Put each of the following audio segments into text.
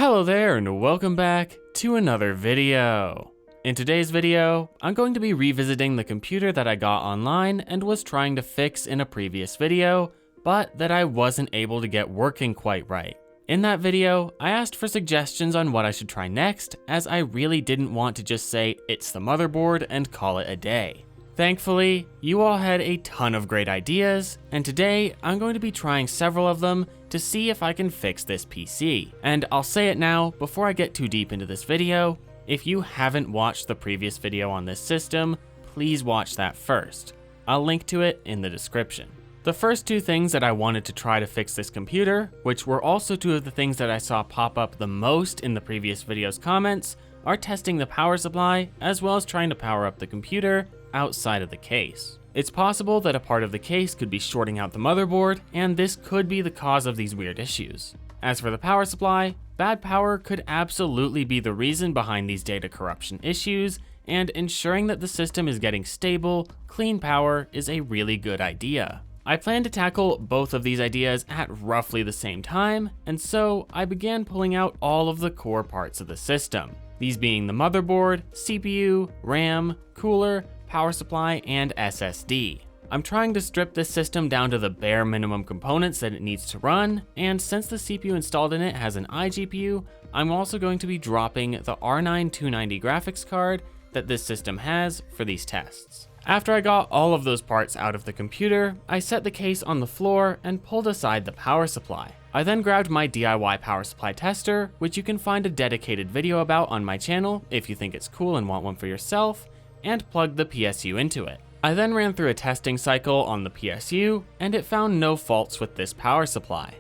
Hello there and welcome back to another video. In today's video, I'm going to be revisiting the computer that I got online and was trying to fix in a previous video, but that I wasn't able to get working quite right. In that video, I asked for suggestions on what I should try next, as I really didn't want to just say it's the motherboard and call it a day. Thankfully, you all had a ton of great ideas, and today I'm going to be trying several of them to see if I can fix this PC. And I'll say it now before I get too deep into this video, if you haven't watched the previous video on this system, please watch that first. I'll link to it in the description. The first two things that I wanted to try to fix this computer, which were also two of the things that I saw pop up the most in the previous video's comments, are testing the power supply as well as trying to power up the computer outside of the case. It's possible that a part of the case could be shorting out the motherboard, and this could be the cause of these weird issues. As for the power supply, bad power could absolutely be the reason behind these data corruption issues, and ensuring that the system is getting stable, clean power is a really good idea. I plan to tackle both of these ideas at roughly the same time, and so I began pulling out all of the core parts of the system. These being the motherboard, CPU, RAM, cooler, power supply, and SSD. I'm trying to strip this system down to the bare minimum components that it needs to run, and since the CPU installed in it has an iGPU, I'm also going to be dropping the R9 290 graphics card that this system has for these tests. After I got all of those parts out of the computer, I set the case on the floor and pulled aside the power supply. I then grabbed my DIY power supply tester, which you can find a dedicated video about on my channel if you think it's cool and want one for yourself, and plugged the PSU into it. I then ran through a testing cycle on the PSU, and it found no faults with this power supply.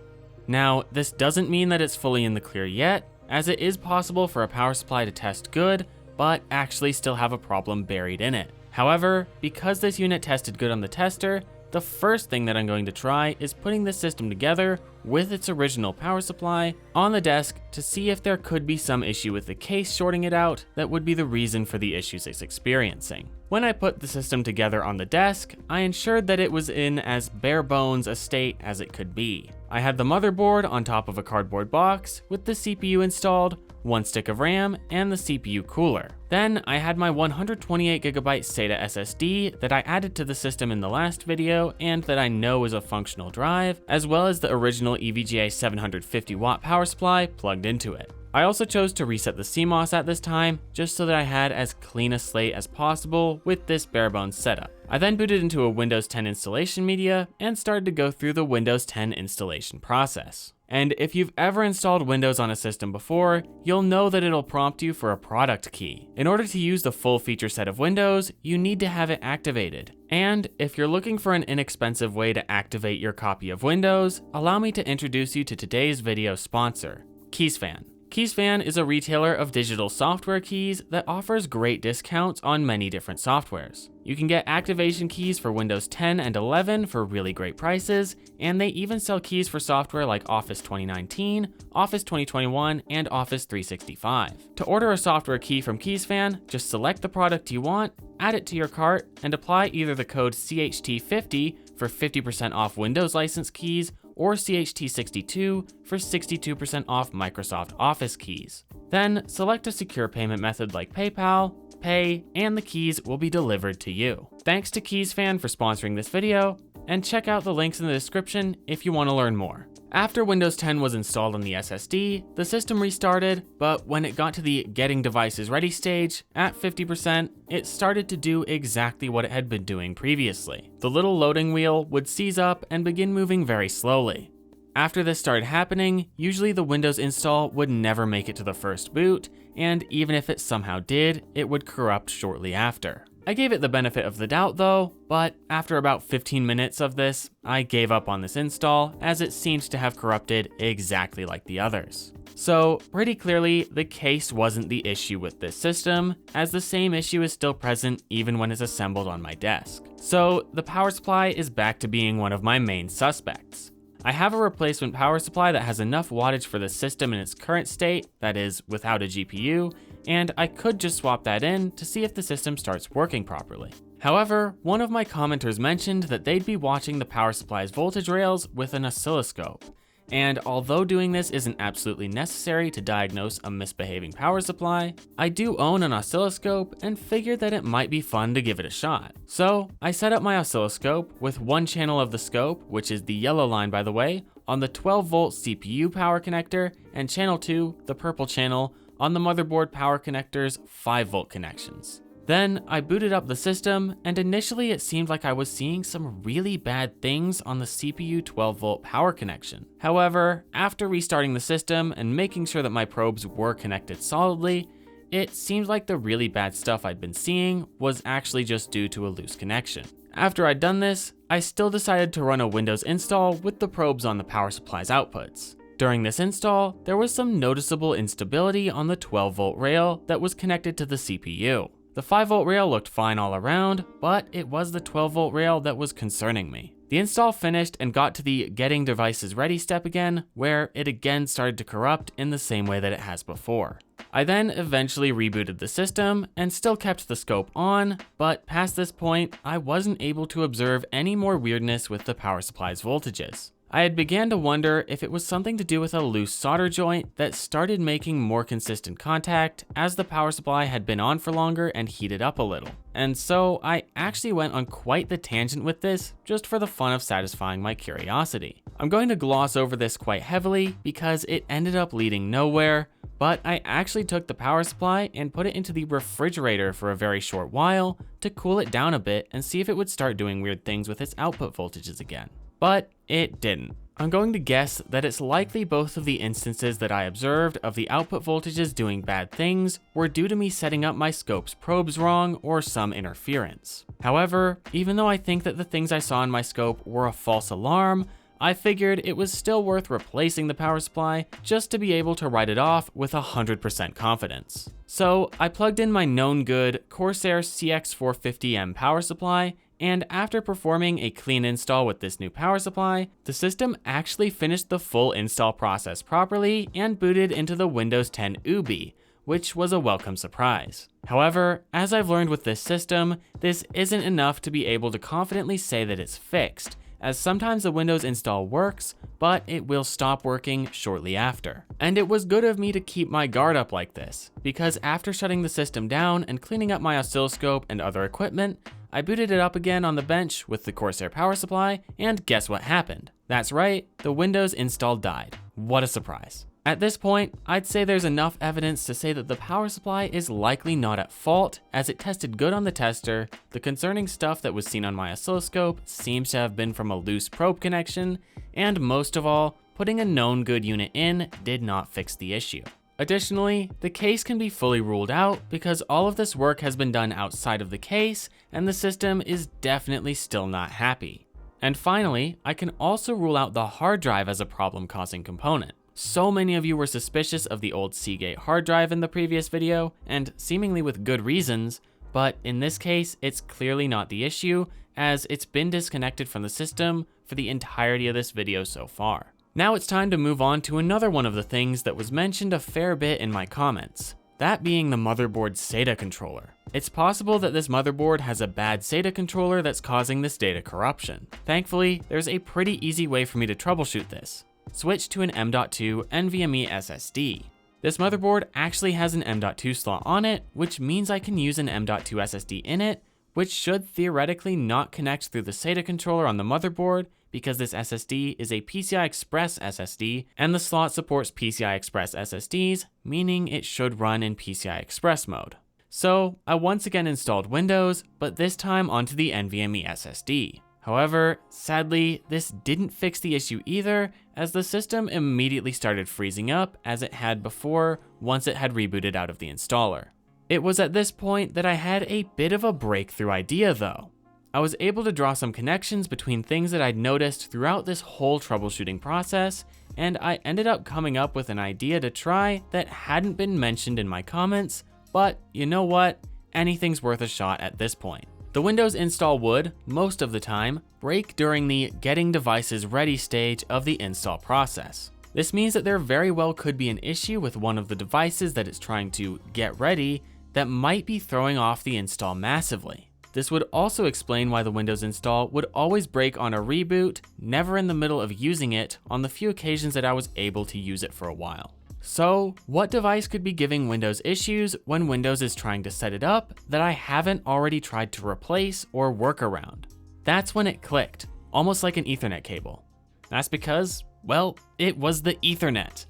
Now, this doesn't mean that it's fully in the clear yet, as it is possible for a power supply to test good, but actually still have a problem buried in it. However, because this unit tested good on the tester, the first thing that I'm going to try is putting this system together with its original power supply on the desk to see if there could be some issue with the case shorting it out that would be the reason for the issues it's experiencing. When I put the system together on the desk, I ensured that it was in as bare bones a state as it could be. I had the motherboard on top of a cardboard box with the CPU installed, one stick of RAM, and the CPU cooler. Then I had my 128GB SATA SSD that I added to the system in the last video and that I know is a functional drive, as well as the original EVGA 750W power supply plugged into it. I also chose to reset the CMOS at this time, just so that I had as clean a slate as possible with this bare bones setup. I then booted into a Windows 10 installation media and started to go through the Windows 10 installation process. And if you've ever installed Windows on a system before, you'll know that it'll prompt you for a product key. In order to use the full feature set of Windows, you need to have it activated. And if you're looking for an inexpensive way to activate your copy of Windows, allow me to introduce you to today's video sponsor, KeysFan. KeysFan is a retailer of digital software keys that offers great discounts on many different softwares. You can get activation keys for Windows 10 and 11 for really great prices, and they even sell keys for software like Office 2019, Office 2021, and Office 365. To order a software key from KeysFan, just select the product you want, add it to your cart, and apply either the code CHT50 for 50% off Windows license keys or CHT62 for 62% off Microsoft Office keys. Then select a secure payment method like PayPal, pay, and the keys will be delivered to you. Thanks to KeysFan for sponsoring this video, and check out the links in the description if you want to learn more. After Windows 10 was installed on the SSD, the system restarted, but when it got to the getting devices ready stage, at 50%, it started to do exactly what it had been doing previously. The little loading wheel would seize up and begin moving very slowly. After this started happening, usually the Windows install would never make it to the first boot, and even if it somehow did, it would corrupt shortly after. I gave it the benefit of the doubt though, but after about 15 minutes of this, I gave up on this install as it seemed to have corrupted exactly like the others. So pretty clearly, the case wasn't the issue with this system, as the same issue is still present even when it's assembled on my desk. So the power supply is back to being one of my main suspects. I have a replacement power supply that has enough wattage for the system in its current state, that is, without a GPU, and I could just swap that in to see if the system starts working properly. However, one of my commenters mentioned that they'd be watching the power supply's voltage rails with an oscilloscope, And although doing this isn't absolutely necessary to diagnose a misbehaving power supply, I do own an oscilloscope and figured that it might be fun to give it a shot. So I set up my oscilloscope with one channel of the scope, which is the yellow line by the way, on the 12-volt CPU power connector, and channel 2, the purple channel, on the motherboard power connector's 5-volt connections. Then I booted up the system, and initially it seemed like I was seeing some really bad things on the CPU 12-volt power connection. However, after restarting the system and making sure that my probes were connected solidly, it seemed like the really bad stuff I'd been seeing was actually just due to a loose connection. After I'd done this, I still decided to run a Windows install with the probes on the power supply's outputs. During this install, there was some noticeable instability on the 12-volt rail that was connected to the CPU. The 5-volt rail looked fine all around, but it was the 12-volt rail that was concerning me. The install finished and got to the getting devices ready step again, where it again started to corrupt in the same way that it has before. I then eventually rebooted the system and still kept the scope on, but past this point, I wasn't able to observe any more weirdness with the power supply's voltages. I had began to wonder if it was something to do with a loose solder joint that started making more consistent contact as the power supply had been on for longer and heated up a little. And so I actually went on quite the tangent with this just for the fun of satisfying my curiosity. I'm going to gloss over this quite heavily because it ended up leading nowhere, but I actually took the power supply and put it into the refrigerator for a very short while to cool it down a bit and see if it would start doing weird things with its output voltages again. But it didn't. I'm going to guess that it's likely both of the instances that I observed of the output voltages doing bad things were due to me setting up my scope's probes wrong or some interference. However, even though I think that the things I saw in my scope were a false alarm, I figured it was still worth replacing the power supply just to be able to write it off with 100% confidence. So I plugged in my known good Corsair CX450M power supply, and after performing a clean install with this new power supply, the system actually finished the full install process properly and booted into the Windows 10 UBI, which was a welcome surprise. However, as I've learned with this system, this isn't enough to be able to confidently say that it's fixed, as sometimes the Windows install works, but it will stop working shortly after. And it was good of me to keep my guard up like this, because after shutting the system down and cleaning up my oscilloscope and other equipment, I booted it up again on the bench with the Corsair power supply, and guess what happened? That's right, the Windows install died. What a surprise. At this point, I'd say there's enough evidence to say that the power supply is likely not at fault, as it tested good on the tester, the concerning stuff that was seen on my oscilloscope seems to have been from a loose probe connection, and most of all, putting a known good unit in did not fix the issue. Additionally, the case can be fully ruled out because all of this work has been done outside of the case, and the system is definitely still not happy. And finally, I can also rule out the hard drive as a problem-causing component. So many of you were suspicious of the old Seagate hard drive in the previous video, and seemingly with good reasons, but in this case, it's clearly not the issue, as it's been disconnected from the system for the entirety of this video so far. Now it's time to move on to another one of the things that was mentioned a fair bit in my comments, that being the motherboard's SATA controller. It's possible that this motherboard has a bad SATA controller that's causing this data corruption. Thankfully, there's a pretty easy way for me to troubleshoot this. Switch to an M.2 NVMe SSD. This motherboard actually has an M.2 slot on it, which means I can use an M.2 SSD in it, which should theoretically not connect through the SATA controller on the motherboard, because this SSD is a PCI Express SSD, and the slot supports PCI Express SSDs, meaning it should run in PCI Express mode. So I once again installed Windows, but this time onto the NVMe SSD. However, sadly, this didn't fix the issue either, as the system immediately started freezing up as it had before once it had rebooted out of the installer. It was at this point that I had a bit of a breakthrough idea though. I was able to draw some connections between things that I'd noticed throughout this whole troubleshooting process, and I ended up coming up with an idea to try that hadn't been mentioned in my comments, but you know what? Anything's worth a shot at this point. The Windows install would, most of the time, break during the getting devices ready stage of the install process. This means that there very well could be an issue with one of the devices that it's trying to get ready that might be throwing off the install massively. This would also explain why the Windows install would always break on a reboot, never in the middle of using it on the few occasions that I was able to use it for a while. So, what device could be giving Windows issues when Windows is trying to set it up that I haven't already tried to replace or work around? That's when it clicked, almost like an Ethernet cable. That's because, well, it was the Ethernet.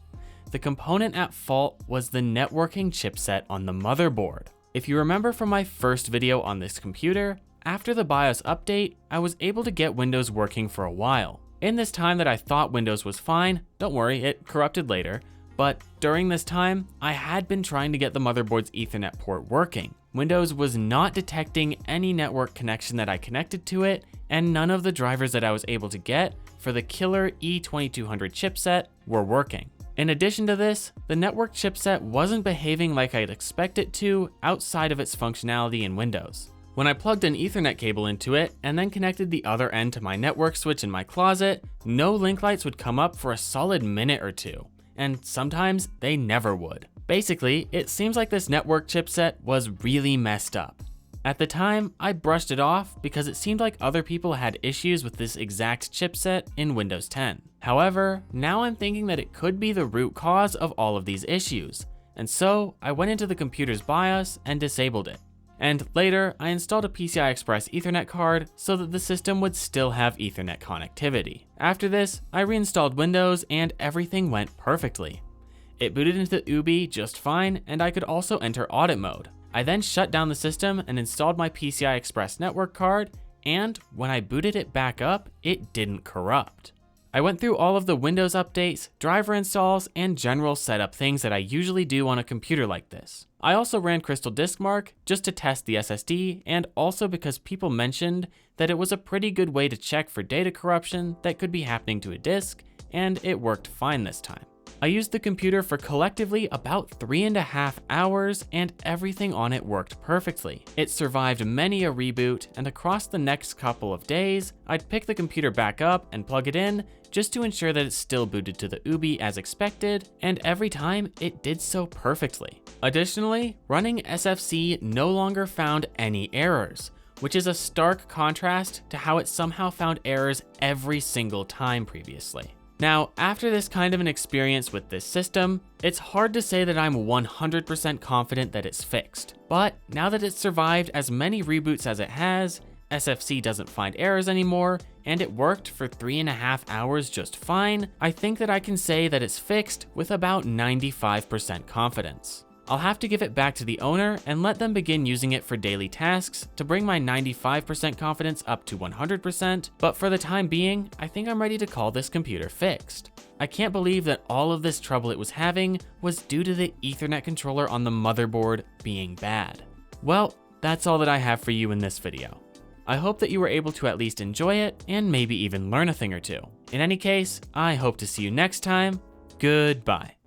The component at fault was the networking chipset on the motherboard. If you remember from my first video on this computer, after the BIOS update, I was able to get Windows working for a while. In this time that I thought Windows was fine, don't worry, it corrupted later, but during this time, I had been trying to get the motherboard's Ethernet port working. Windows was not detecting any network connection that I connected to it, and none of the drivers that I was able to get for the killer E2200 chipset were working. In addition to this, the network chipset wasn't behaving like I'd expect it to outside of its functionality in Windows. When I plugged an Ethernet cable into it and then connected the other end to my network switch in my closet, no link lights would come up for a solid minute or two, and sometimes they never would. Basically, it seems like this network chipset was really messed up. At the time, I brushed it off because it seemed like other people had issues with this exact chipset in Windows 10. However, now I'm thinking that it could be the root cause of all of these issues, and so I went into the computer's BIOS and disabled it. And later, I installed a PCI Express Ethernet card so that the system would still have Ethernet connectivity. After this, I reinstalled Windows and everything went perfectly. It booted into the UBI just fine, and I could also enter audit mode. I then shut down the system and installed my PCI Express network card, and when I booted it back up, it didn't corrupt. I went through all of the Windows updates, driver installs, and general setup things that I usually do on a computer like this. I also ran Crystal Disk Mark just to test the SSD, and also because people mentioned that it was a pretty good way to check for data corruption that could be happening to a disk, and it worked fine this time. I used the computer for collectively about 3.5 hours, and everything on it worked perfectly. It survived many a reboot, and across the next couple of days, I'd pick the computer back up and plug it in just to ensure that it still booted to the UBI as expected, and every time it did so perfectly. Additionally, running SFC no longer found any errors, which is a stark contrast to how it somehow found errors every single time previously. Now, after this kind of an experience with this system, it's hard to say that I'm 100% confident that it's fixed. But now that it's survived as many reboots as it has, SFC doesn't find errors anymore, and it worked for 3.5 hours just fine, I think that I can say that it's fixed with about 95% confidence. I'll have to give it back to the owner and let them begin using it for daily tasks to bring my 95% confidence up to 100%, but for the time being, I think I'm ready to call this computer fixed. I can't believe that all of this trouble it was having was due to the Ethernet controller on the motherboard being bad. Well, that's all that I have for you in this video. I hope that you were able to at least enjoy it and maybe even learn a thing or two. In any case, I hope to see you next time. Goodbye.